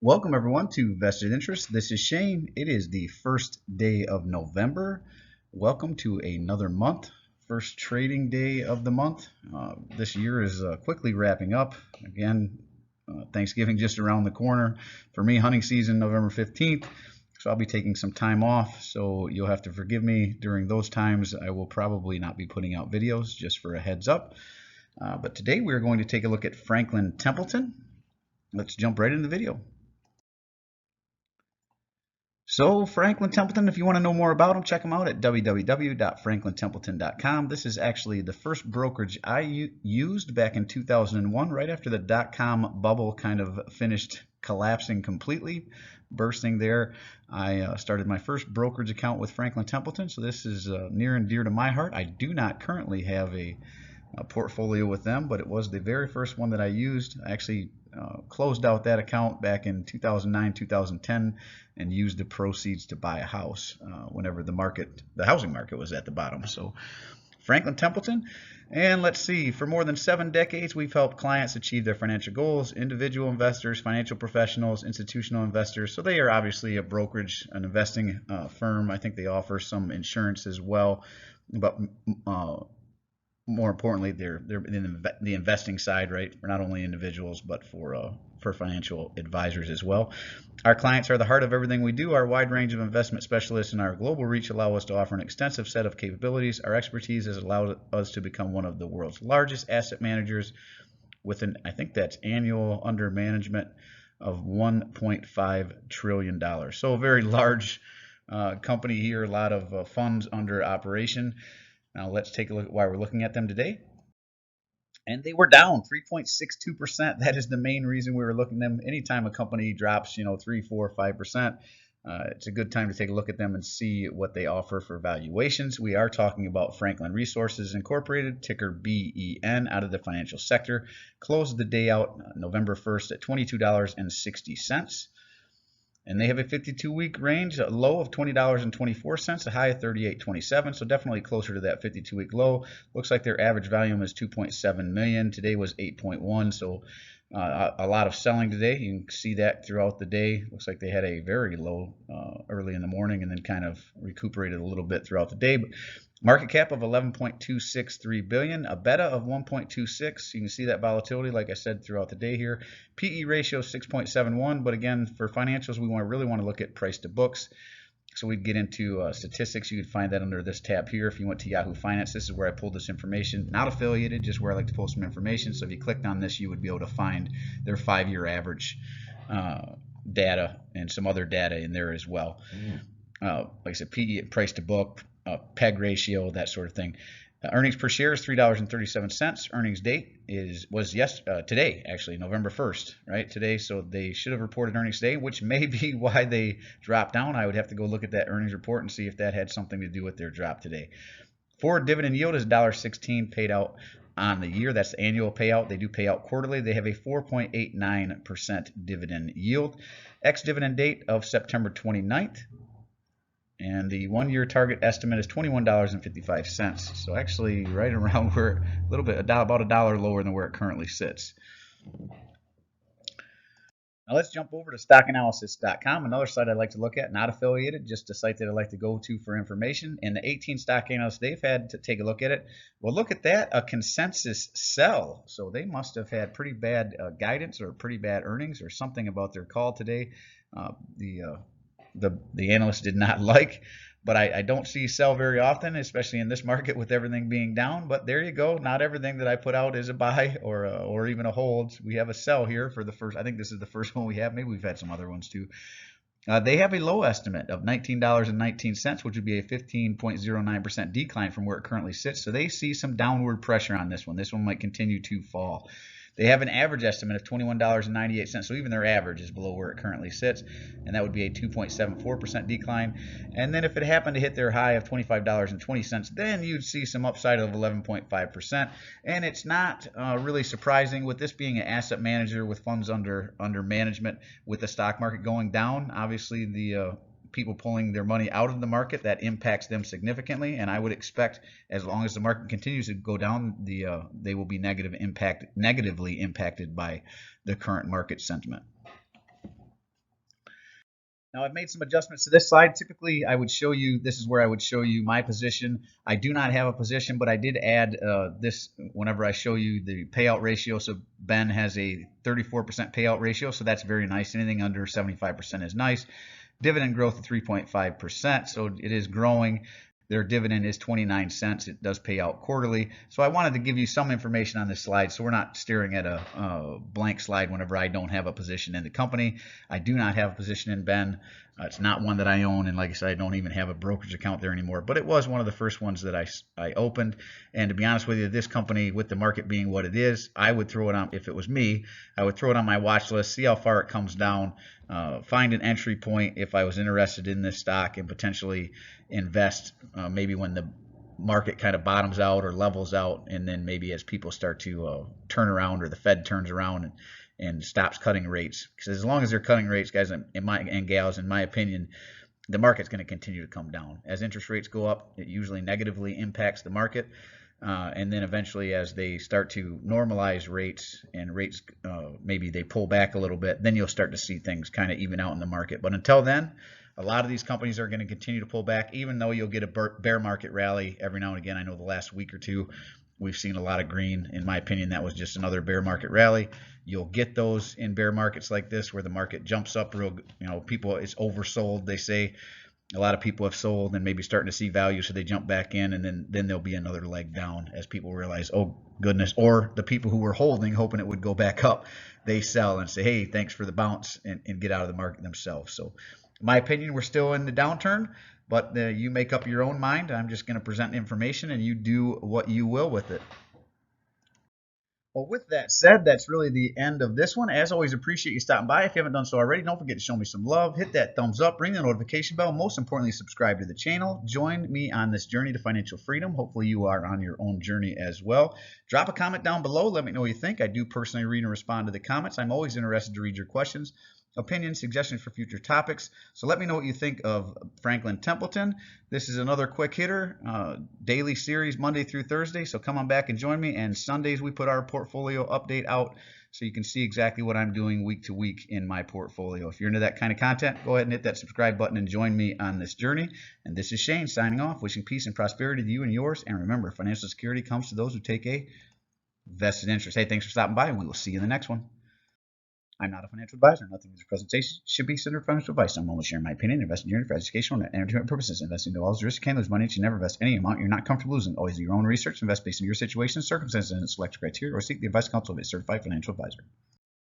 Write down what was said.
Welcome everyone to Vested Interest. This is Shane. It is the first day of November. Welcome to another month, first trading day of the month. This year is quickly wrapping up. Again, Thanksgiving just around the corner. For me, hunting season November 15th. So I'll be taking some time off. So you'll have to forgive me during those times. I will probably not be putting out videos, just for a heads up. But today we're going to take a look at Franklin Templeton. Let's jump right into the video. So Franklin Templeton, if you want to know more about him, check him out at www.franklintempleton.com. This is actually the first brokerage I used back in 2001, right after the dot-com bubble kind of finished collapsing completely, bursting there. I started my first brokerage account with Franklin Templeton, so this is near and dear to my heart. I do not currently have a portfolio with them, but it was the very first one that I used. I actually closed out that account back in 2009, 2010, and used the proceeds to buy a house whenever the housing market was at the bottom. So Franklin Templeton. And let's see, for more than 7 decades, we've helped clients achieve their financial goals, individual investors, financial professionals, institutional investors. So they are obviously a brokerage, an investing firm. I think they offer some insurance as well, but more importantly, they're in the investing side, right? For not only individuals, but for financial advisors as well. Our clients are the heart of everything we do. Our wide range of investment specialists and our global reach allow us to offer an extensive set of capabilities. Our expertise has allowed us to become one of the world's largest asset managers with I think that's annual under management of $1.5 trillion. So a very large company here, a lot of funds under operation. Now let's take a look at why we're looking at them today. And they were down 3.62%. That is the main reason we were looking at them. Anytime a company drops, 3, 4, 5%, it's a good time to take a look at them and see what they offer for valuations. We are talking about Franklin Resources Incorporated, ticker BEN, out of the financial sector. Closed the day out November 1st at $22.60. And they have a 52-week range, a low of $20.24, a high of $38.27, so definitely closer to that 52-week low. Looks like their average volume is 2.7 million. Today was 8.1, so a lot of selling today. You can see that throughout the day. Looks like they had a very low early in the morning and then kind of recuperated a little bit throughout the day. But market cap of 11.263 billion, a beta of 1.26. You can see that volatility, like I said, throughout the day here. PE ratio 6.71, but again, for financials, we really want to look at price to books. So we'd get into statistics. You could find that under this tab here. If you went to Yahoo Finance, this is where I pulled this information. Not affiliated, just where I like to pull some information. So if you clicked on this, you would be able to find their 5-year average data and some other data in there as well. Like I said, PE, price to book, PEG ratio, that sort of thing. Earnings per share is $3.37. Earnings date was today, actually, November 1st, right? Today, so they should have reported earnings today, which may be why they dropped down. I would have to go look at that earnings report and see if that had something to do with their drop today. Forward dividend yield is $1.16 paid out on the year. That's the annual payout. They do pay out quarterly. They have a 4.89% dividend yield. Ex-dividend date of September 29th. And the 1-year target estimate is $21.55. So actually right around where, a little bit, about $1 lower than where it currently sits. Now let's jump over to stockanalysis.com, another site I like to look at, not affiliated, just a site that I like to go to for information. And the 18 stock analysts they've had to take a look at it. Well, look at that, a consensus sell. So they must have had pretty bad guidance or pretty bad earnings or something about their call today. The analysts did not like, but I don't see sell very often, especially in this market with everything being down. But there you go. Not everything that I put out is a buy or even a hold. We have a sell here for the first. I think this is the first one we have. Maybe we've had some other ones too. They have a low estimate of $19.19, which would be a 15.09% decline from where it currently sits. So they see some downward pressure on this one. This one might continue to fall. They have an average estimate of $21.98, so even their average is below where it currently sits, and that would be a 2.74% decline. And then if it happened to hit their high of $25.20, then you'd see some upside of 11.5%. And it's not really surprising with this being an asset manager with funds under management, with the stock market going down. Obviously, the people pulling their money out of the market, that impacts them significantly. And I would expect, as long as the market continues to go down, they will be negatively impacted by the current market sentiment. Now I've made some adjustments to this slide. Typically I would show you, this is where I would show you my position. I do not have a position, but I did add this whenever I show you the payout ratio. So Ben has a 34% payout ratio, so that's very nice. Anything under 75% is nice. Dividend growth of 3.5%, so it is growing. Their dividend is 29 cents. It does pay out quarterly. So I wanted to give you some information on this slide so we're not staring at a blank slide whenever I don't have a position in the company. I do not have a position in Ben. It's not one that I own, and like I said, I don't even have a brokerage account there anymore, but it was one of the first ones that I opened. And to be honest with you, this company, with the market being what it is, I would throw it on, if it was me, I would throw it on my watch list, see how far it comes down, find an entry point if I was interested in this stock, and potentially invest maybe when the market kind of bottoms out or levels out, and then maybe as people start to turn around, or the Fed turns around and stops cutting rates. Because as long as they're cutting rates, guys and gals, in my opinion, the market's going to continue to come down. As interest rates go up, it usually negatively impacts the market. And then eventually, as they start to normalize rates, and rates maybe they pull back a little bit, then you'll start to see things kind of even out in the market. But until then, a lot of these companies are going to continue to pull back, even though you'll get a bear market rally every now and again. I know the last week or two we've seen a lot of green. In my opinion, that was just another bear market rally. You'll get those in bear markets like this where the market jumps up real, people, it's oversold, they say. A lot of people have sold and maybe starting to see value, so they jump back in, and then there'll be another leg down as people realize, oh goodness, or the people who were holding, hoping it would go back up, they sell and say, hey, thanks for the bounce, and get out of the market themselves. So in my opinion, we're still in the downturn, but you make up your own mind. I'm just going to present information, and you do what you will with it. Well, with that said, that's really the end of this one. As always, appreciate you stopping by. If you haven't done so already, don't forget to show me some love. Hit that thumbs up, ring the notification bell. Most importantly, subscribe to the channel. Join me on this journey to financial freedom. Hopefully, you are on your own journey as well. Drop a comment down below. Let me know what you think. I do personally read and respond to the comments. I'm always interested to read your questions, opinions, suggestions for future topics. So let me know what you think of Franklin Templeton. This is another quick hitter, daily series Monday through Thursday. So come on back and join me. And Sundays we put our portfolio update out so you can see exactly what I'm doing week to week in my portfolio. If you're into that kind of content, go ahead and hit that subscribe button and join me on this journey. And this is Shane signing off, wishing peace and prosperity to you and yours. And remember, financial security comes to those who take a vested interest. Hey, thanks for stopping by, and we will see you in the next one. I'm not a financial advisor. Nothing in this presentation should be considered financial advice. I'm only sharing my opinion. Investing journey for educational and entertainment purposes. Investing involves risk. Can't lose money. You should never invest any amount you're not comfortable losing. Always do your own research. Invest based on your situation, circumstances, and select criteria, or seek the advice counsel of a certified financial advisor.